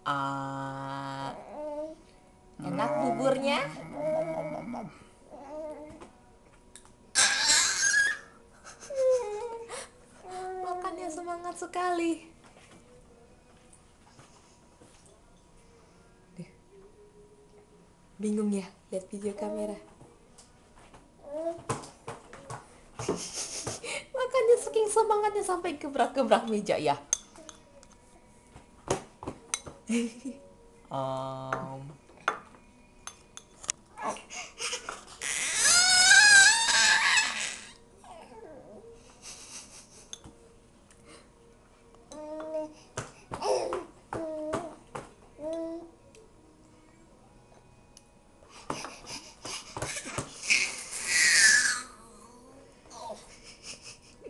Ah, enak buburnya. Makannya semangat sekali. Bingung ya lihat video kamera. Makannya saking semangatnya sampai gebrak-gebrak meja ya. um,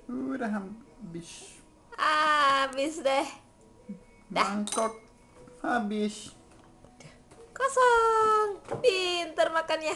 Udah habis. Habis deh. Dah. Mangkok habis. Kosong. Pinter makannya.